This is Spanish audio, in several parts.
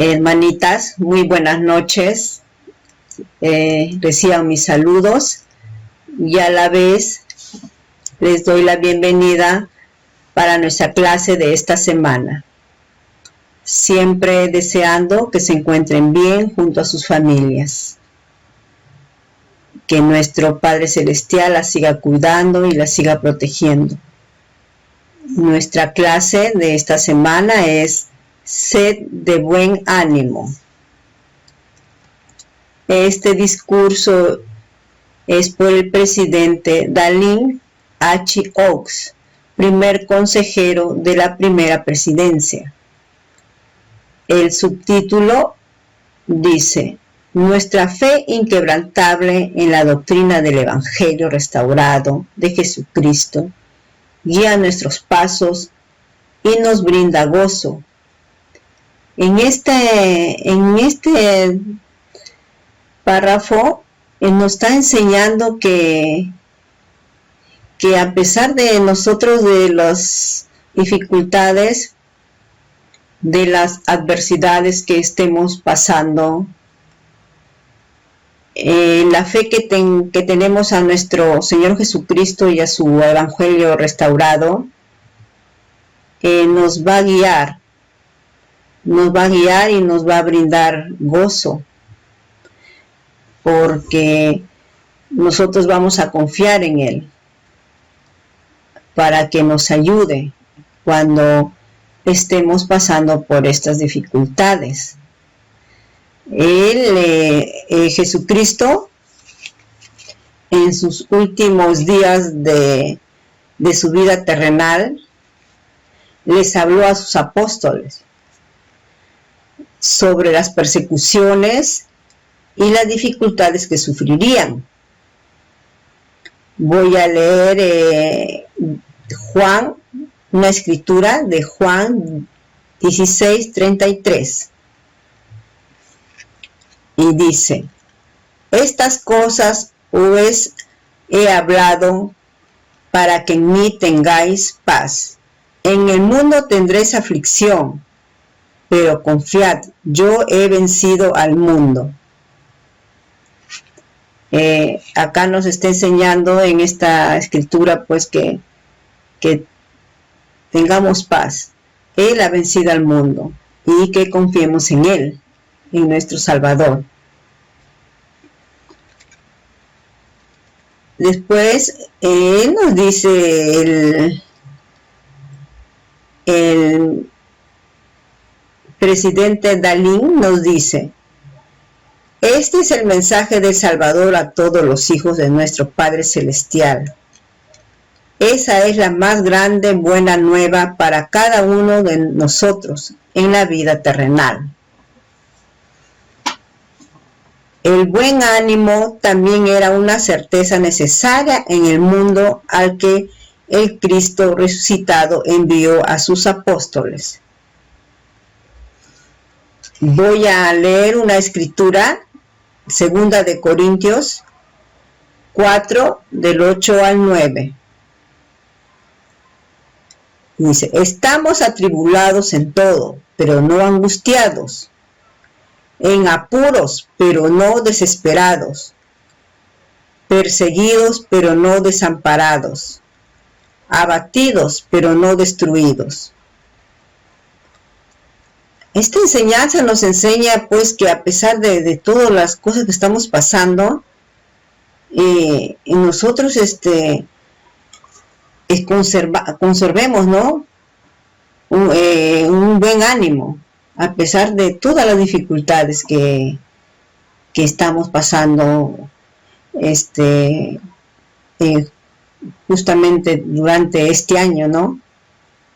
Hermanitas, muy buenas noches. Reciban mis saludos y a la vez les doy la bienvenida para nuestra clase de esta semana. Siempre deseando que se encuentren bien junto a sus familias. Que nuestro Padre Celestial las siga cuidando y las siga protegiendo. Nuestra clase de esta semana es Sed de buen ánimo. Este discurso es por el presidente Dallin H. Oaks, primer consejero de la primera presidencia. El subtítulo dice: Nuestra fe inquebrantable en la doctrina del Evangelio restaurado de Jesucristo guía nuestros pasos y nos brinda gozo. En este párrafo nos está enseñando que a pesar de nosotros, de las dificultades, de las adversidades que estemos pasando, la fe que tenemos a nuestro Señor Jesucristo y a su Evangelio restaurado, nos va a guiar y nos va a brindar gozo, porque nosotros vamos a confiar en Él para que nos ayude cuando estemos pasando por estas dificultades. Jesucristo, en sus últimos días de su vida terrenal, les habló a sus apóstoles sobre las persecuciones y las dificultades que sufrirían. Voy a leer Juan, una escritura de Juan 16:33. Y dice: Estas cosas os he hablado para que en mí tengáis paz. En el mundo tendréis aflicción, pero confiad, yo he vencido al mundo. Acá nos está enseñando en esta escritura pues que tengamos paz. Él ha vencido al mundo y que confiemos en Él, en nuestro Salvador. Después Él nos dice, el presidente Dallin nos dice: Este es el mensaje del Salvador a todos los hijos de nuestro Padre Celestial. Esa es la más grande buena nueva para cada uno de nosotros en la vida terrenal. El buen ánimo también era una certeza necesaria en el mundo al que el Cristo resucitado envió a sus apóstoles. Voy a leer una escritura, 2 de Corintios 4, del 8 al 9. Dice: Estamos atribulados en todo, pero no angustiados, en apuros, pero no desesperados, perseguidos, pero no desamparados, abatidos, pero no destruidos. Esta enseñanza nos enseña pues que a pesar de todas las cosas que estamos pasando, nosotros conservemos, ¿no?, un buen ánimo a pesar de todas las dificultades que estamos pasando justamente durante este año, ¿no?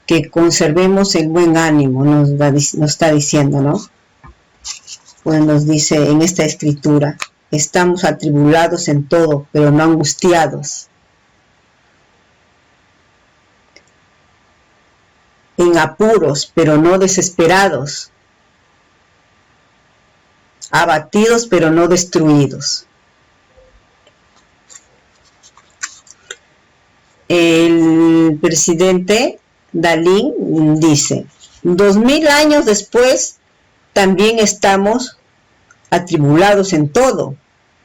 Que conservemos el buen ánimo, nos está diciendo, ¿no? Pues nos dice en esta escritura: estamos atribulados en todo, pero no angustiados, en apuros, pero no desesperados, abatidos, pero no destruidos. El presidente Dallin dice: 2000 años después, también estamos atribulados en todo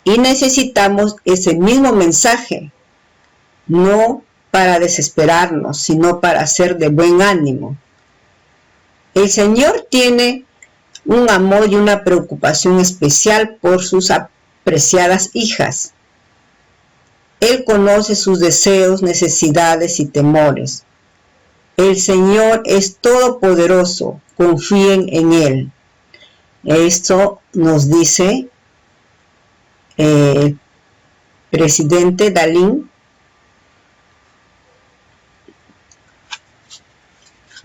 y necesitamos ese mismo mensaje, no para desesperarnos, sino para ser de buen ánimo. El Señor tiene un amor y una preocupación especial por sus apreciadas hijas. Él conoce sus deseos, necesidades y temores. El Señor es todopoderoso, confíen en Él. Esto nos dice el presidente Dalín.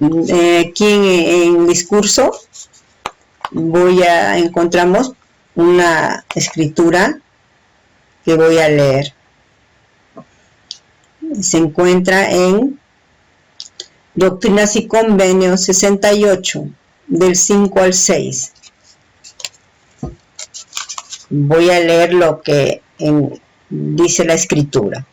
Aquí en el discurso encontramos una escritura que voy a leer. Se encuentra en Doctrinas y Convenios 68, del 5 al 6. Voy a leer lo que dice la escritura.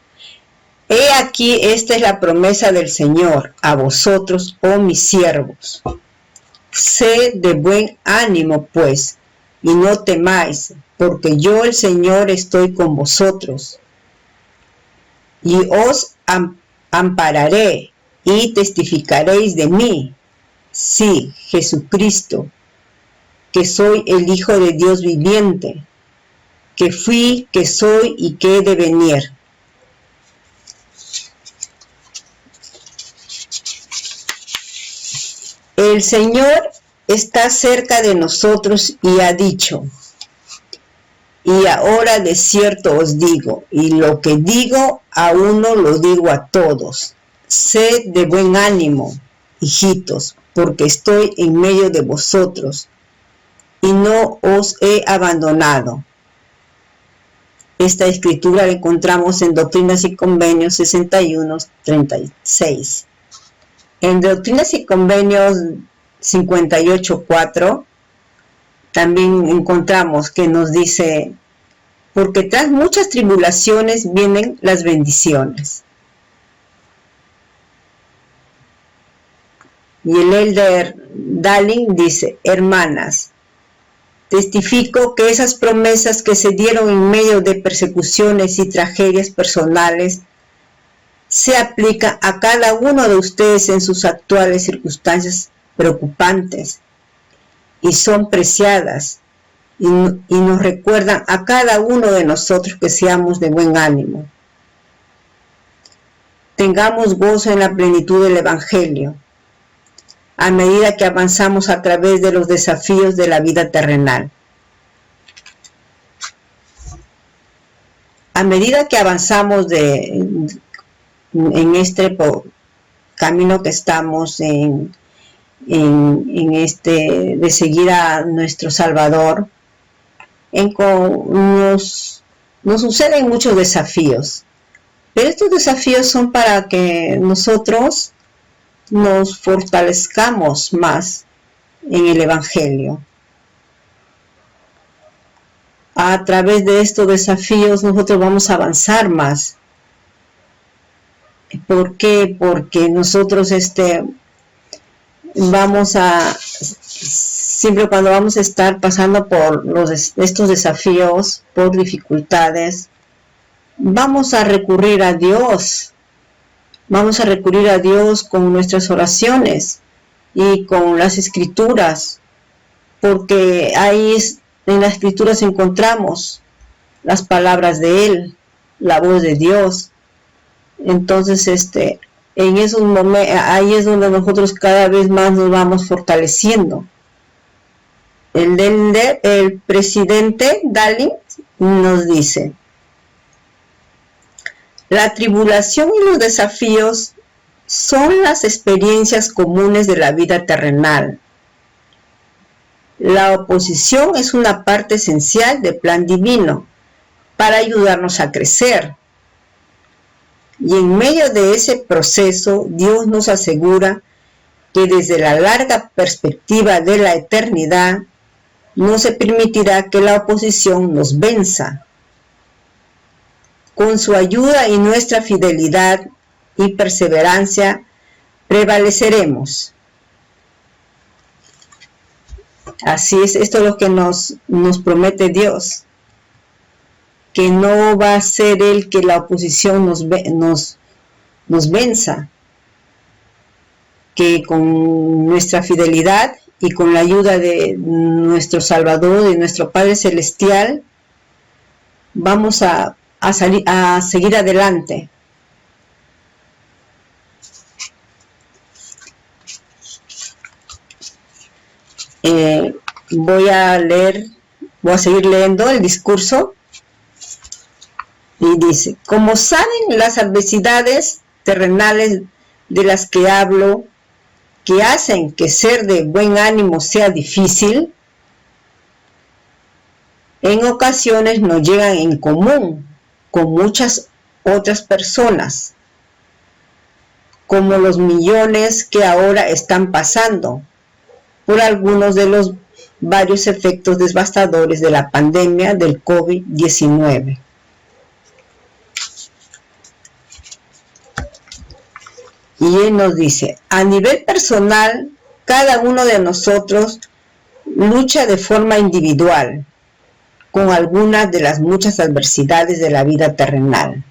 He aquí, esta es la promesa del Señor a vosotros, oh mis siervos. Sed de buen ánimo, pues, y no temáis, porque yo, el Señor, estoy con vosotros. Y os ampararé, y testificaréis de mí, sí, Jesucristo, que soy el Hijo de Dios viviente, que fui, que soy y que he de venir. El Señor está cerca de nosotros y ha dicho, y ahora de cierto os digo, y lo que digo a uno lo digo a todos, sed de buen ánimo, hijitos, porque estoy en medio de vosotros, y no os he abandonado. Esta escritura la encontramos en Doctrinas y Convenios 61, 36. En Doctrinas y Convenios 58, 4, también encontramos que nos dice, porque tras muchas tribulaciones vienen las bendiciones. Y el elder Dalin dice, hermanas, testifico que esas promesas que se dieron en medio de persecuciones y tragedias personales se aplican a cada uno de ustedes en sus actuales circunstancias preocupantes y son preciadas y nos recuerdan a cada uno de nosotros que seamos de buen ánimo. Tengamos gozo en la plenitud del Evangelio a medida que avanzamos a través de los desafíos de la vida terrenal. A medida que avanzamos en este camino que estamos de seguir a nuestro Salvador, nos suceden muchos desafíos, pero estos desafíos son para que nosotros nos fortalezcamos más en el Evangelio. A través de estos desafíos nosotros vamos a avanzar más. ¿Por qué? Porque nosotros siempre cuando vamos a estar pasando por estos desafíos, por dificultades, vamos a recurrir a Dios. Vamos a recurrir a Dios con nuestras oraciones y con las escrituras, porque ahí en las escrituras encontramos las palabras de Él, la voz de Dios. Entonces, en esos momentos, ahí es donde nosotros cada vez más nos vamos fortaleciendo. El presidente Dalin nos dice, la tribulación y los desafíos son las experiencias comunes de la vida terrenal. La oposición es una parte esencial del plan divino para ayudarnos a crecer. Y en medio de ese proceso, Dios nos asegura que desde la larga perspectiva de la eternidad, no se permitirá que la oposición nos venza. Con su ayuda y nuestra fidelidad y perseverancia, prevaleceremos. Así es, esto es lo que nos promete Dios, que no va a ser Él que la oposición nos venza, que con nuestra fidelidad y con la ayuda de nuestro Salvador, de nuestro Padre Celestial, vamos a seguir adelante. Voy a seguir leyendo el discurso. Y dice: como saben, las adversidades terrenales de las que hablo, que hacen que ser de buen ánimo sea difícil, en ocasiones nos llegan en común con muchas otras personas, como los millones que ahora están pasando por algunos de los varios efectos devastadores de la pandemia del COVID-19. Y él nos dice: a nivel personal, cada uno de nosotros lucha de forma individual con algunas de las muchas adversidades de la vida terrenal,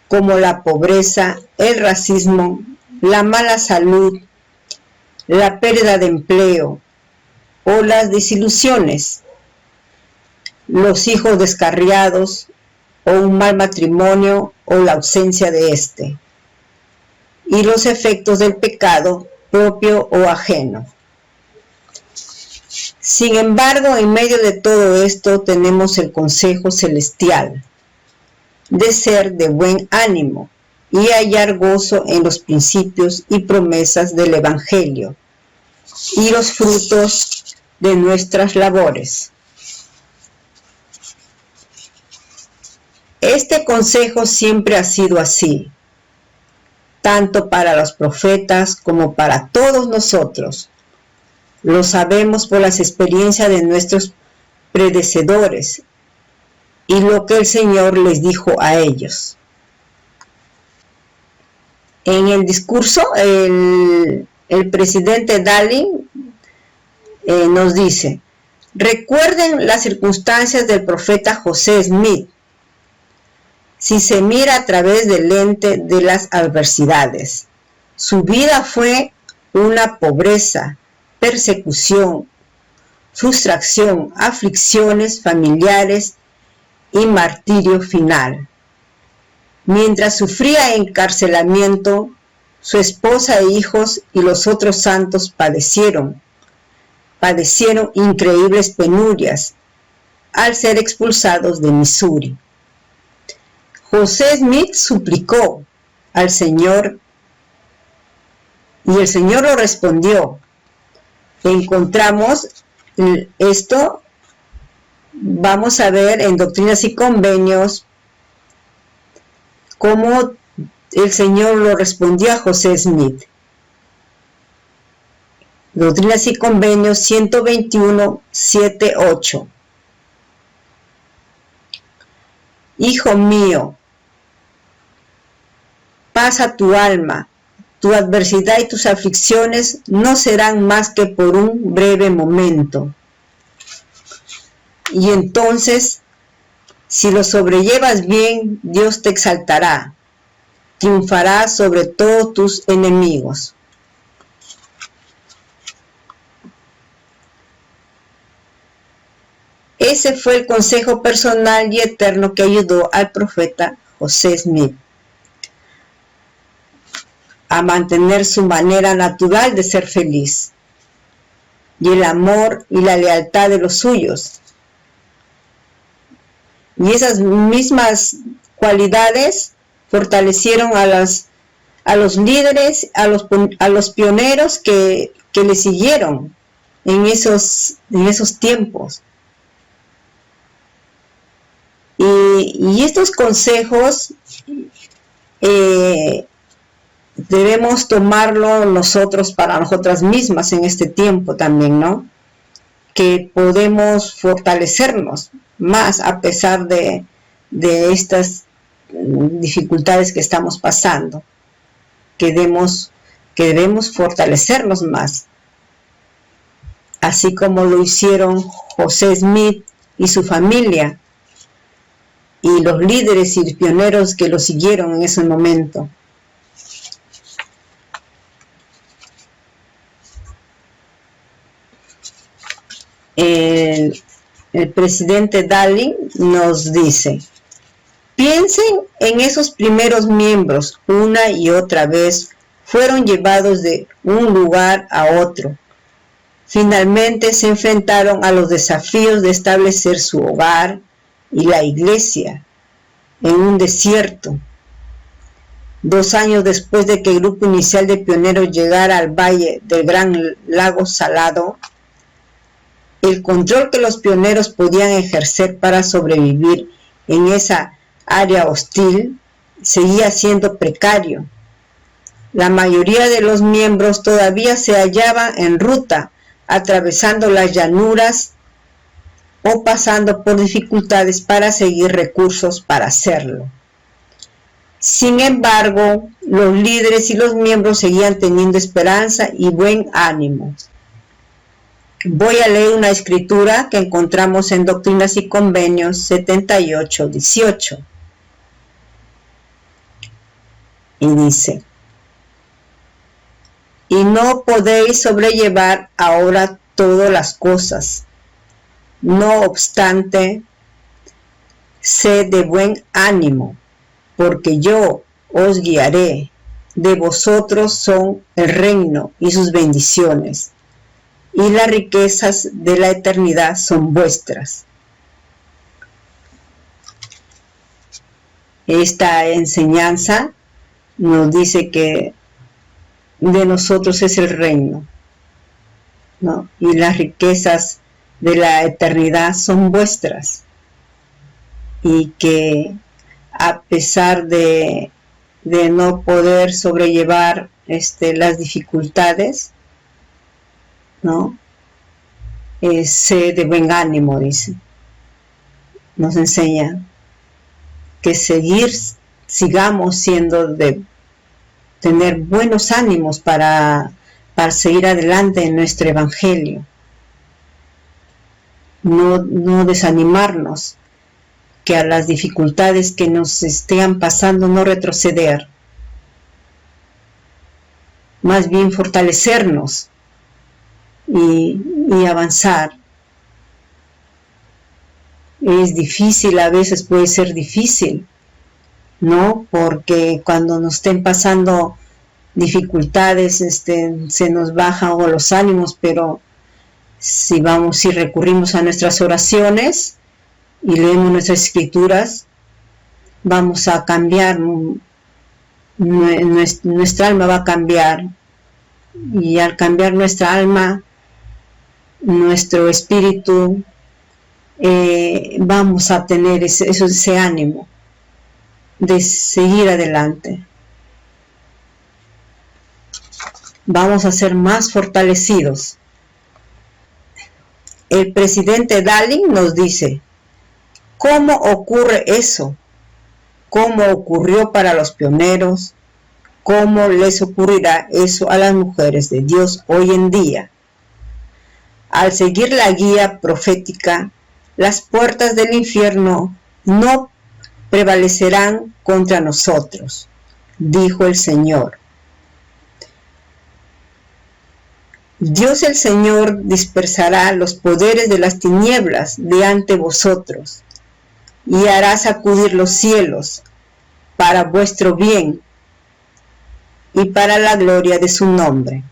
como la pobreza, el racismo, la mala salud, la pérdida de empleo o las desilusiones, los hijos descarriados o un mal matrimonio o la ausencia de éste, y los efectos del pecado propio o ajeno. Sin embargo, en medio de todo esto tenemos el consejo celestial de ser de buen ánimo y hallar gozo en los principios y promesas del Evangelio y los frutos de nuestras labores. Este consejo siempre ha sido así, tanto para los profetas como para todos nosotros. Lo sabemos por las experiencias de nuestros predecesores y lo que el Señor les dijo a ellos. En el discurso, el presidente Darling nos dice: recuerden las circunstancias del profeta José Smith, si se mira a través del lente de las adversidades. Su vida fue una pobreza, persecución, frustración, aflicciones familiares y martirio final. Mientras sufría encarcelamiento, su esposa e hijos y los otros santos padecieron increíbles penurias al ser expulsados de Missouri. José Smith suplicó al Señor y el Señor lo respondió. Encontramos esto, vamos a ver en Doctrinas y Convenios, cómo el Señor lo respondió a José Smith. Doctrinas y Convenios 121, 7, 8. Hijo mío, pasa tu alma, tu adversidad y tus aflicciones no serán más que por un breve momento. Y entonces, si lo sobrellevas bien, Dios te exaltará, triunfará sobre todos tus enemigos. Ese fue el consejo personal y eterno que ayudó al profeta José Smith a mantener su manera natural de ser feliz y el amor y la lealtad de los suyos. Y esas mismas cualidades fortalecieron a los líderes, a los pioneros que le siguieron en esos tiempos. Y estos consejos debemos tomarlo nosotros para nosotras mismas en este tiempo también, ¿no? Que podemos fortalecernos más a pesar de estas dificultades que estamos pasando, que debemos fortalecernos más así como lo hicieron José Smith y su familia, y los líderes y pioneros que lo siguieron en ese momento. El presidente Darling nos dice: piensen en esos primeros miembros, una y otra vez fueron llevados de un lugar a otro. Finalmente se enfrentaron a los desafíos de establecer su hogar y la iglesia en un desierto. 2 años después de que el grupo inicial de pioneros llegara al valle del Gran Lago Salado, el control que los pioneros podían ejercer para sobrevivir en esa área hostil seguía siendo precario. La mayoría de los miembros todavía se hallaban en ruta, atravesando las llanuras o pasando por dificultades para seguir recursos para hacerlo. Sin embargo, los líderes y los miembros seguían teniendo esperanza y buen ánimo. Voy a leer una escritura que encontramos en Doctrinas y Convenios 78:18. Y dice: y no podéis sobrellevar ahora todas las cosas. No obstante, sed de buen ánimo, porque yo os guiaré. De vosotros son el reino y sus bendiciones, y las riquezas de la eternidad son vuestras. Esta enseñanza nos dice que de nosotros es el reino, ¿no? Y las riquezas de la eternidad son vuestras, y que a pesar de no poder sobrellevar las dificultades, ¿no? Sé de buen ánimo, dice. Nos enseña que sigamos siendo de tener buenos ánimos para seguir adelante en nuestro evangelio. No desanimarnos, que a las dificultades que nos estén pasando no retroceder, más bien fortalecernos y avanzar. Es difícil, a veces puede ser difícil, ¿no? Porque cuando nos estén pasando dificultades, se nos bajan los ánimos, pero si recurrimos a nuestras oraciones y leemos nuestras escrituras, vamos a cambiar, nuestra alma va a cambiar, y al cambiar nuestra alma, nuestro espíritu, vamos a tener ese ánimo de seguir adelante. Vamos a ser más fortalecidos. El presidente Darling nos dice: ¿cómo ocurre eso? ¿Cómo ocurrió para los pioneros? ¿Cómo les ocurrirá eso a las mujeres de Dios hoy en día? Al seguir la guía profética, las puertas del infierno no prevalecerán contra nosotros, dijo el Señor. Dios el Señor dispersará los poderes de las tinieblas de ante vosotros, y hará sacudir los cielos para vuestro bien y para la gloria de su nombre.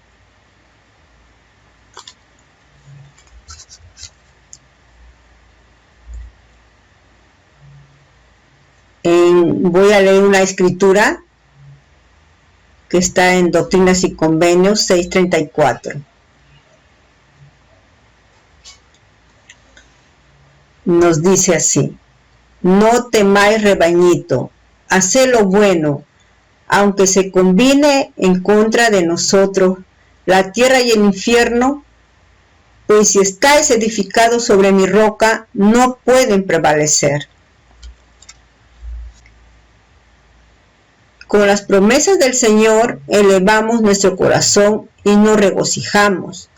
Voy a leer una escritura que está en Doctrinas y Convenios 6:34. Nos dice así: no temáis, rebañito, haced lo bueno, aunque se combine en contra de nosotros la tierra y el infierno, pues si estáis edificados sobre mi roca, no pueden prevalecer. Con las promesas del Señor elevamos nuestro corazón y nos regocijamos,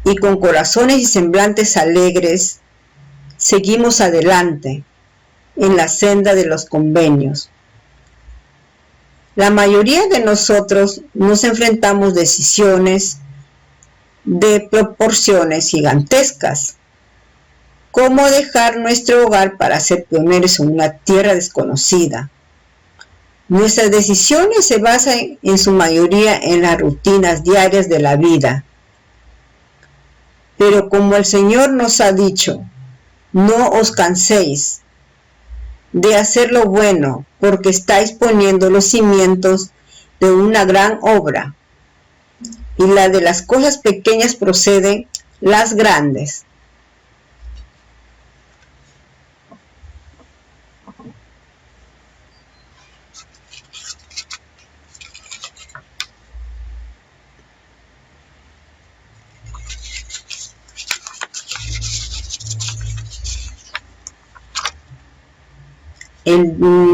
y con corazones y semblantes alegres, seguimos adelante en la senda de los convenios. La mayoría de nosotros nos enfrentamos decisiones de proporciones gigantescas. ¿Cómo dejar nuestro hogar para ser pioneros en una tierra desconocida? Nuestras decisiones se basan en su mayoría en las rutinas diarias de la vida. Pero como el Señor nos ha dicho, no os canséis de hacer lo bueno, porque estáis poniendo los cimientos de una gran obra, y la de las cosas pequeñas proceden las grandes.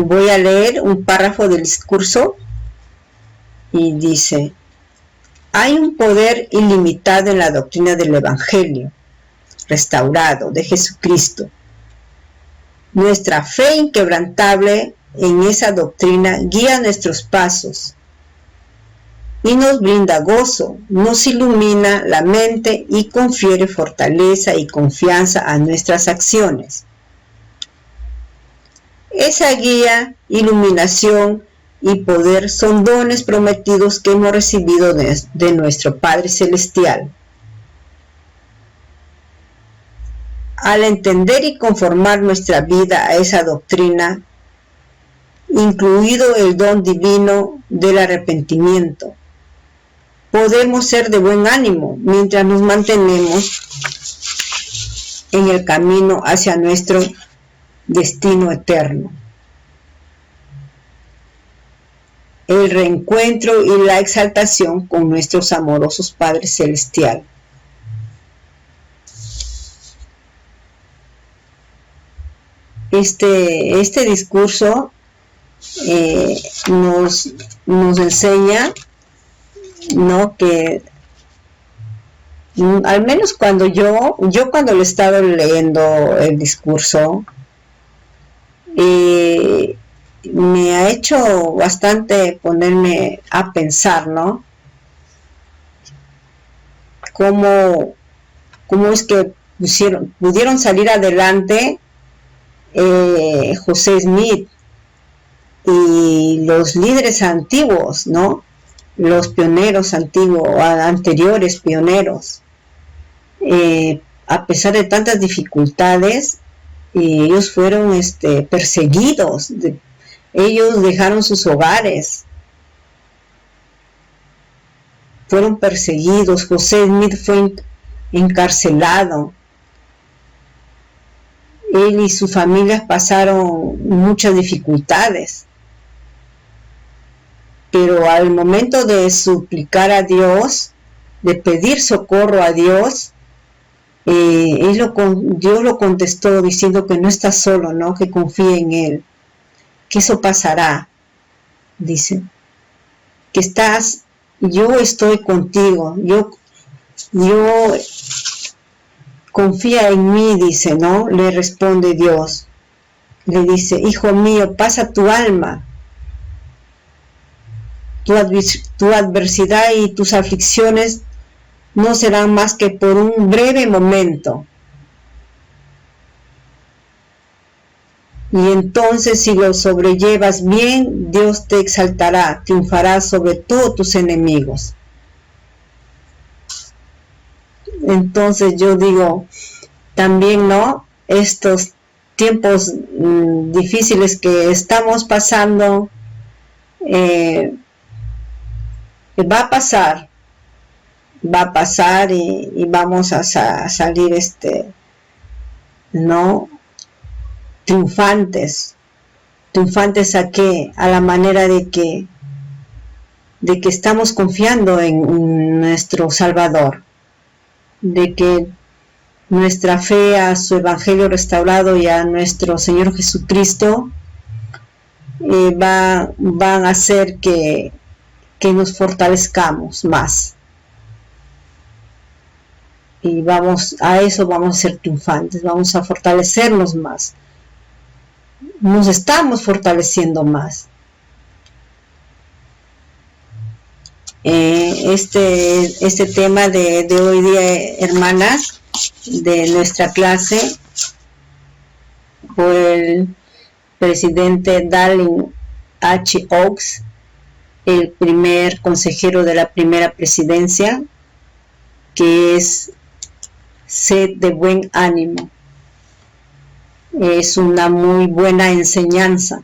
Voy a leer un párrafo del discurso y dice: hay un poder ilimitado en la doctrina del Evangelio restaurado de Jesucristo. Nuestra fe inquebrantable en esa doctrina guía nuestros pasos y nos brinda gozo, nos ilumina la mente y confiere fortaleza y confianza a nuestras acciones. Esa guía, iluminación y poder son dones prometidos que hemos recibido de nuestro Padre Celestial. Al entender y conformar nuestra vida a esa doctrina, incluido el don divino del arrepentimiento, podemos ser de buen ánimo mientras nos mantenemos en el camino hacia nuestro destino eterno. El reencuentro y la exaltación con nuestros amorosos Padre Celestial. Este discurso nos enseña, ¿no?, que al menos cuando yo cuando le he estado leyendo el discurso, me ha hecho bastante ponerme a pensar, ¿no? Cómo es que pudieron salir adelante José Smith y los líderes antiguos, ¿no? Los pioneros antiguos, anteriores pioneros, a pesar de tantas dificultades, ellos fueron perseguidos, ellos dejaron sus hogares, fueron perseguidos. José Smith fue encarcelado, él y su familia pasaron muchas dificultades, pero al momento de suplicar a Dios, de pedir socorro a Dios, Dios lo contestó diciendo que no está solo, ¿no?, que confíe en Él, que eso pasará, dice, que yo estoy contigo, yo confía en mí, dice, ¿no? Le responde Dios, le dice: hijo mío, pasa tu alma, tu adversidad y tus aflicciones no serán más que por un breve momento. Y entonces, si lo sobrellevas bien, Dios te exaltará, triunfará sobre todos tus enemigos. Entonces yo digo, también, ¿no?, estos tiempos difíciles que estamos pasando, va a pasar y vamos a salir ¿no?, triunfantes. ¿A qué? A la manera de que estamos confiando en nuestro Salvador, de que nuestra fe a su Evangelio restaurado y a nuestro Señor Jesucristo van a hacer que nos fortalezcamos más. y vamos a ser triunfantes, vamos a fortalecernos más, nos estamos fortaleciendo más. Este tema de hoy día, hermanas, de nuestra clase, por el presidente Dallin H. Oaks, el primer consejero de la primera presidencia, que es sed de buen ánimo. Es una muy buena enseñanza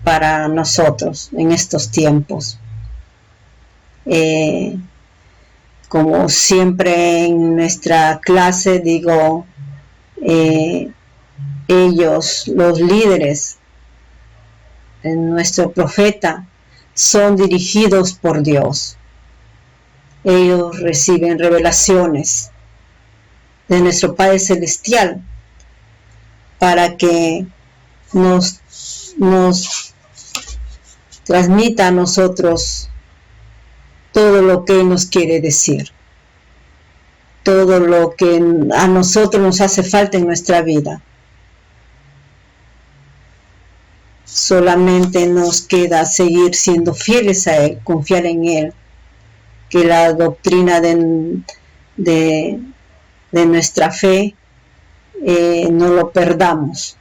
para nosotros en estos tiempos. Como siempre en nuestra clase digo, ellos, los líderes, nuestro profeta, son dirigidos por Dios. Ellos reciben revelaciones de nuestro Padre Celestial para que nos transmita a nosotros todo lo que Él nos quiere decir, todo lo que a nosotros nos hace falta en nuestra vida. Solamente nos queda seguir siendo fieles a Él, confiar en Él, que la doctrina de nuestra fe no lo perdamos,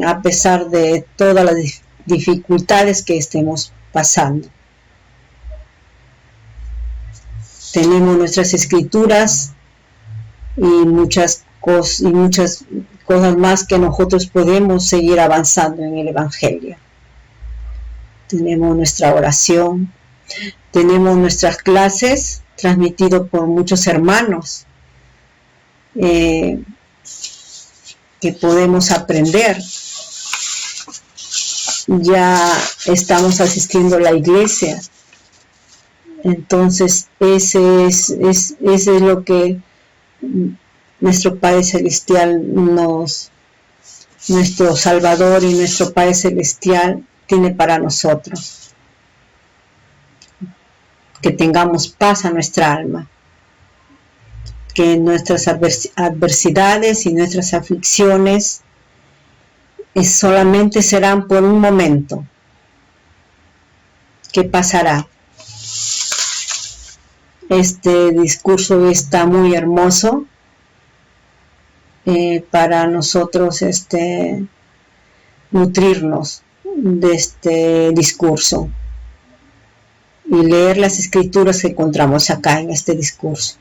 a pesar de todas las dificultades que estemos pasando. Tenemos nuestras escrituras y muchas cosas más que nosotros podemos seguir avanzando en el Evangelio. Tenemos nuestra oración, tenemos nuestras clases transmitidas por muchos hermanos que podemos aprender. Ya estamos asistiendo a la iglesia. Entonces, ese es lo que nuestro Padre Celestial nuestro Salvador y nuestro Padre Celestial tiene para nosotros. Que tengamos paz a nuestra alma. Que nuestras adversidades y nuestras aflicciones solamente serán por un momento. ¿Qué pasará? Este discurso está muy hermoso para nosotros nutrirnos de este discurso y leer las escrituras que encontramos acá en este discurso.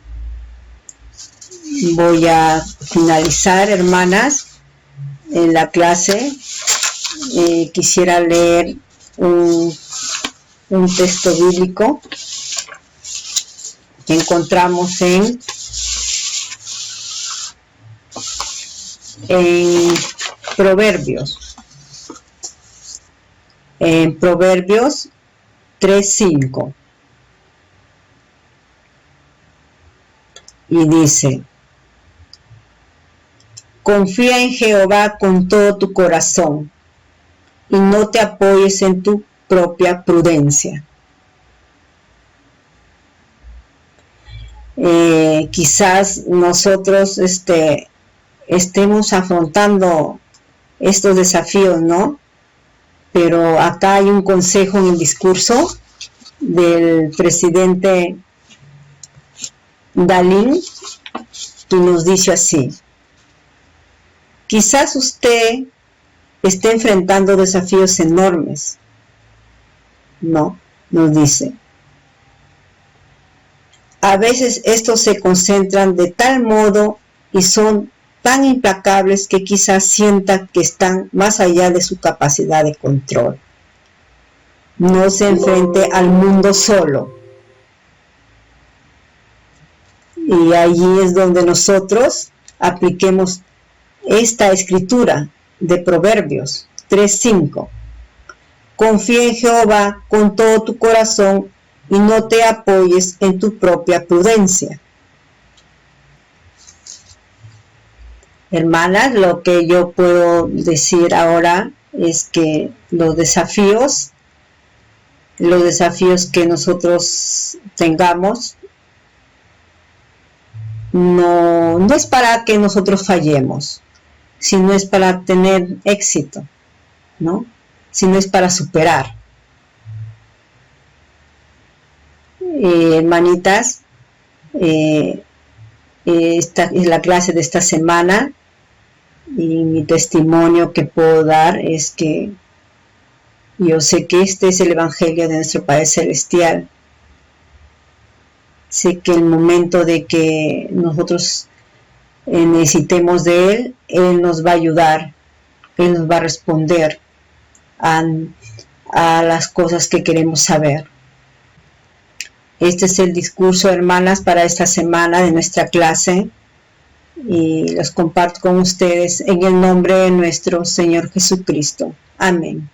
Voy a finalizar, hermanas, en la clase. Quisiera leer un texto bíblico que encontramos en Proverbios. En Proverbios 3:5. Y dice: confía en Jehová con todo tu corazón y no te apoyes en tu propia prudencia. Quizás nosotros estemos afrontando estos desafíos, ¿no? Pero acá hay un consejo en el discurso del presidente Dallin que nos dice así: quizás usted esté enfrentando desafíos enormes. No, nos dice. A veces estos se concentran de tal modo y son tan implacables que quizás sienta que están más allá de su capacidad de control. No se enfrente al mundo solo. Y allí es donde nosotros apliquemos esta escritura de Proverbios 3:5. Confía en Jehová con todo tu corazón y no te apoyes en tu propia prudencia. Hermanas, lo que yo puedo decir ahora es que los desafíos que nosotros tengamos, no es para que nosotros fallemos, sino es para tener éxito, ¿no? Sino es para superar. Hermanitas, esta es la clase de esta semana y mi testimonio que puedo dar es que yo sé que este es el Evangelio de nuestro Padre Celestial. Sé que el momento de que nosotros necesitemos de Él, Él nos va a ayudar, Él nos va a responder a las cosas que queremos saber. Este es el discurso, hermanas, para esta semana de nuestra clase y los comparto con ustedes en el nombre de nuestro Señor Jesucristo. Amén.